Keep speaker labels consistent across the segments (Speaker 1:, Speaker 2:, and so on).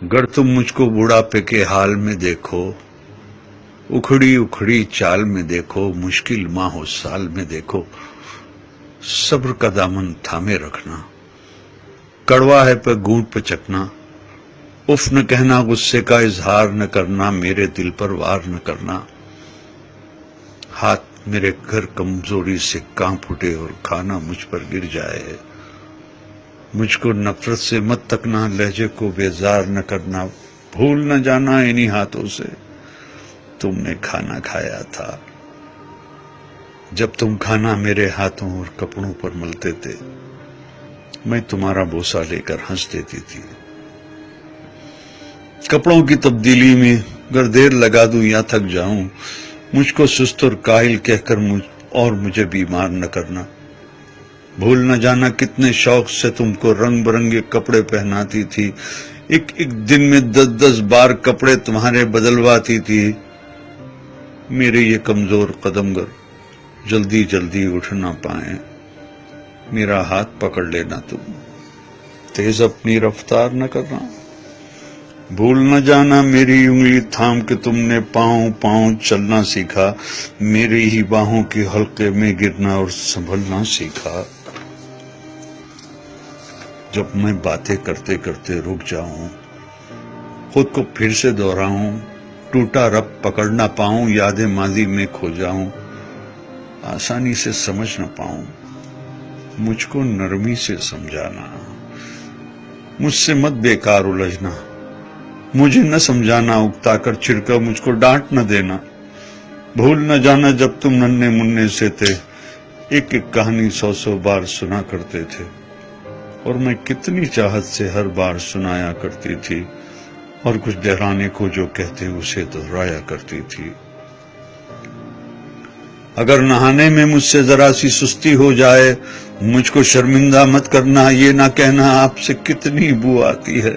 Speaker 1: गर तुम मुझको बुढ़ापे के हाल में देखो, उखड़ी उखड़ी चाल में देखो, मुश्किल माहो साल में देखो, सब्र का दामन थामे रखना, कड़वा है पर घूंट पे चखना, उफ न कहना, गुस्से का इजहार न करना, मेरे दिल पर वार न करना, हाथ मेरे घर कमजोरी से कांप उठे और खाना मुझ पर गिर जाए, मुझको नफरत से मत तकना, लहजे को बेजार न करना, भूल न जाना इन्हीं हाथों से तुमने खाना खाया था, जब तुम खाना मेरे हाथों और कपड़ों पर मलते थे, मैं तुम्हारा बोसा लेकर हंस देती थी। कपड़ों की तब्दीली में अगर देर लगा दूं या थक जाऊं, मुझको सुस्त और काहिल कहकर मुझे बीमार न करना, भूल न जाना कितने शौक से तुमको रंग बिरंगे कपड़े पहनाती थी, एक एक दिन में 10-10 बार कपड़े तुम्हारे बदलवाती थी, मेरे ये कमजोर कदमगर जल्दी जल्दी उठ ना पाए, मेरा हाथ पकड़ लेना तुम, तेज अपनी रफ्तार न करना, भूल न जाना मेरी उंगली थाम के तुमने पांव पांव चलना सीखा, मेरी ही बाहों के हल्के में गिरना और संभलना सीखा, जब मैं बातें करते करते रुक जाऊं, खुद को फिर से दोहराऊं, टूटा रब पकड़ ना पाऊं, यादें माजी में खो जाऊं, आसानी से समझ न पाऊं, मुझको नरमी से समझाना, मुझसे मत बेकार उलझना, मुझे न समझाना, उकता कर छिड़कर मुझको डांट न देना, भूल न जाना जब तुम नन्हे मुन्ने से थे, एक एक कहानी 100-100 बार सुना करते थे, और मैं कितनी चाहत से हर बार सुनाया करती थी, और कुछ दोहराने को जो कहते उसे दोहराया करती थी। अगर नहाने में मुझसे जरा सी सुस्ती हो जाए, मुझको शर्मिंदा मत करना, ये ना कहना आपसे कितनी बू आती है,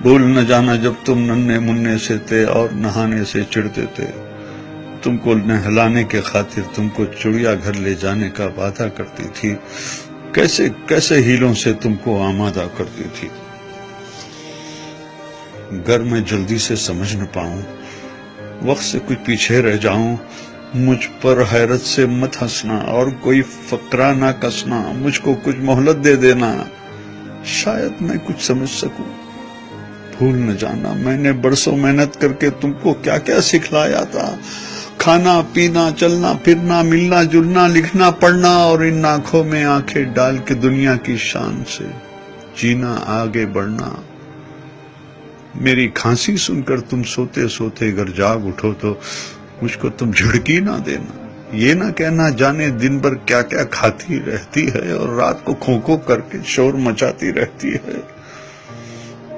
Speaker 1: भूल न जाना जब तुम नन्हे मुन्ने से थे और नहाने से चिढ़ते थे, तुमको नहलाने के खातिर तुमको चिड़िया घर ले जाने का वादा करती थी, कैसे कैसे हीलों से तुमको आमादा करती थी, गर मैं जल्दी से समझ न पाऊं, वक्त से कुछ पीछे रह जाऊं, मुझ पर हैरत से मत हंसना और कोई फकरा ना कसना, मुझको कुछ मोहलत दे देना, शायद मैं कुछ समझ सकूं, भूल न जाना मैंने बरसों मेहनत करके तुमको क्या क्या सिखलाया था, खाना पीना चलना फिरना मिलना जुलना लिखना पढ़ना, और इन आंखों में आंखें डाल के दुनिया की शान से जीना आगे बढ़ना, मेरी खांसी सुनकर तुम सोते सोते अगर जाग उठो तो मुझको तुम झिड़की ना देना, ये ना कहना जाने दिन भर क्या क्या खाती रहती है और रात को खो खो करके शोर मचाती रहती है,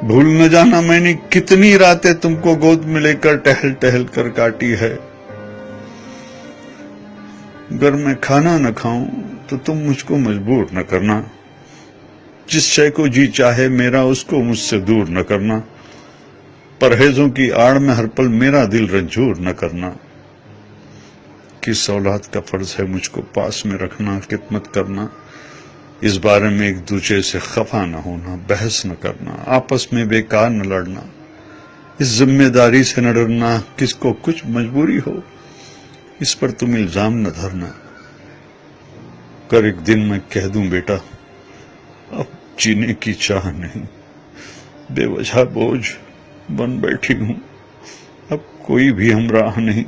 Speaker 1: भूल न जाना मैंने कितनी रातें तुमको गोद में लेकर टहल टहल कर काटी है, अगर मैं खाना न खाऊं तो तुम मुझको मजबूर न करना, जिस शय को जी चाहे मेरा उसको मुझसे दूर न करना, परहेजों की आड़ में हर पल मेरा दिल रंजूर न करना, किस औलाद का फर्ज है मुझको पास में रखना, खिदमत करना, इस बारे में एक दूसरे से खफा न होना, बहस न करना, आपस में बेकार न लड़ना, इस जिम्मेदारी से न डरना, किसको कुछ मजबूरी हो इस पर तुम इल्जाम न धरना, कर एक दिन मैं कह दूं बेटा अब जीने की चाह नहीं, बेवजह बोझ बन बैठी हूं, अब कोई भी हमराह नहीं,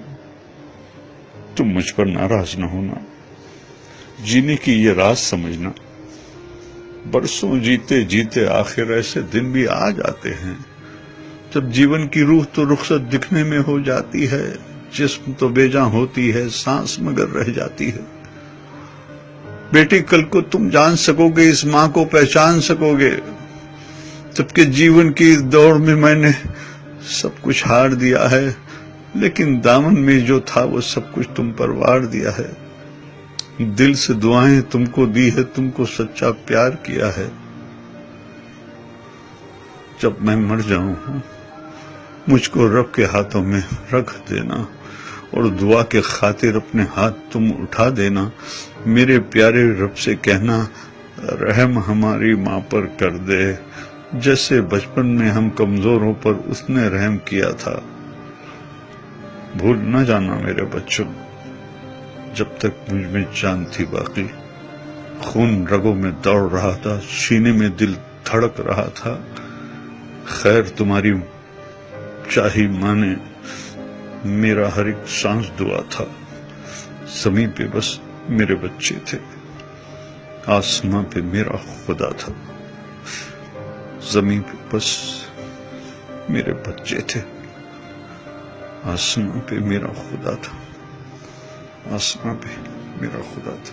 Speaker 1: तुम मुझ पर नाराज न होना, जीने की ये राज समझना, बरसों जीते जीते आखिर ऐसे दिन भी आ जाते हैं जब जीवन की रूह तो रुखसत दिखने में हो जाती है, जिस्म तो बेजां होती है, सांस मगर रह जाती है, बेटी कल को तुम जान सकोगे, इस मां को पहचान सकोगे, जबकि जीवन की इस दौड़ में मैंने सब कुछ हार दिया है, लेकिन दामन में जो था वो सब कुछ तुम पर वार दिया है, दिल से दुआएं तुमको दी है, तुमको सच्चा प्यार किया है, जब मैं मर जाऊं मुझको रब के हाथों में रख देना और दुआ के खातिर अपने हाथ तुम उठा देना, मेरे प्यारे रब से कहना रहम हमारी माँ पर कर दे, جیسے بچپن میں ہم کمزوروں پر اس نے رحم کیا تھا. بھول نہ جانا میرے بچوں، جب تک مجھ میں جان تھی باقی. خون رگوں میں دوڑ رہا تھا، سینے میں دل دھڑک رہا تھا. خیر تمہاری چاہی مانے میرا ہر ایک سانس دعا تھا. زمین پہ بس میرے بچے تھے، آسماں پہ میرا خدا تھا. زمین پہ بس میرے بچے تھے، آسماں پہ میرا خدا تھا. آسماں پہ میرا خدا تھا.